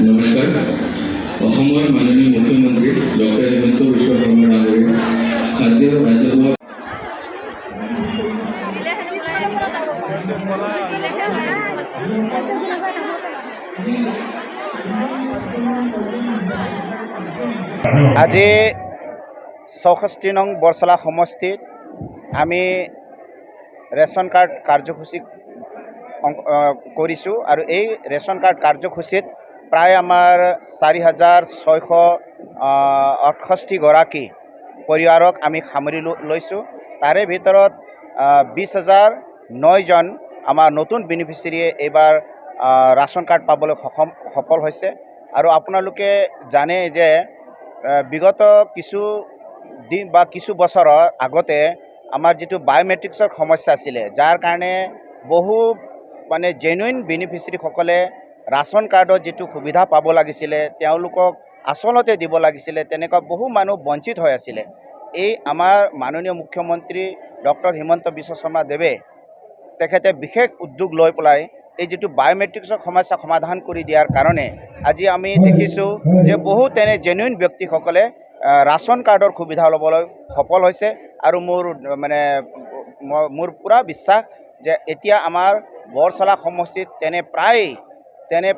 নমস্কাৰ অসমৰ মাননীয় মুখ্যমন্ত্ৰী ডক্টৰ হিমন্ত বিশ্ব শৰ্মা ডাঙৰীয়া খাদ্য ৰাজহুৱা আজি ৬৪ নং বৰচলা সমষ্টিত আমি ৰেচন কাৰ্ড কাৰ্যসূচী কৰিছোঁ আৰু এই ৰেচন কাৰ্ড কাৰ্যসূচীত প্ৰায় আমাৰ ৪,৬68 গৰাকী পৰিয়ালক আমি সামৰি লৈছোঁ। তাৰে ভিতৰত 20,009জন আমাৰ নতুন বেনিফিচিয়াৰীয়ে এইবাৰ ৰাচন কাৰ্ড পাবলৈ সফল হৈছে। আৰু আপোনালোকে জানে যে বিগত কিছু দিন বা কিছু বছৰৰ আগতে আমাৰ যিটো বায়োমেট্ৰিক্সৰ সমস্যা আছিলে, যাৰ কাৰণে বহু মানে জেনুইন বেনিফিচিয়াৰীসকলে ৰাচন কাৰ্ডৰ যিটো সুবিধা পাব লাগিছিলে, তেওঁলোকক আচলতে দিব লাগিছিলে, তেনেকুৱা বহু মানুহ বঞ্চিত হৈ আছিলে। এই আমাৰ মাননীয় মুখ্যমন্ত্ৰী ডক্টৰ হিমন্ত বিশ্ব শৰ্মা দেৱে তেখেতে বিশেষ উদ্যোগ লৈ পেলাই এই যিটো বায়োমেট্ৰিক্সৰ সমস্যা সমাধান কৰি দিয়াৰ কাৰণে আজি আমি দেখিছোঁ যে বহু তেনে জেনুইন ব্যক্তিসকলে ৰাচন কাৰ্ডৰ সুবিধা ল'বলৈ সফল হৈছে। আৰু মোৰ পূৰা বিশ্বাস যে এতিয়া আমাৰ বৰচলা সমষ্টিত তেনে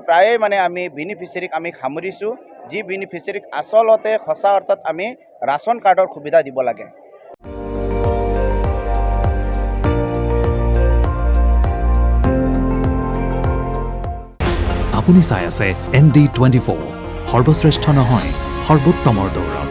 প্ৰায়ে মানে আমি বেনিফিচিয়াৰীক আমি সামৰিছোঁ, যি বেনিফিচিয়াৰীক আচলতে সঁচা অৰ্থত আমি ৰাচন কাৰ্ডৰ সুবিধা দিব লাগে। আপুনি চাই আছে ND24, সৰ্বশ্ৰেষ্ঠ নহয় সৰ্বোত্তমৰ দৌৰত।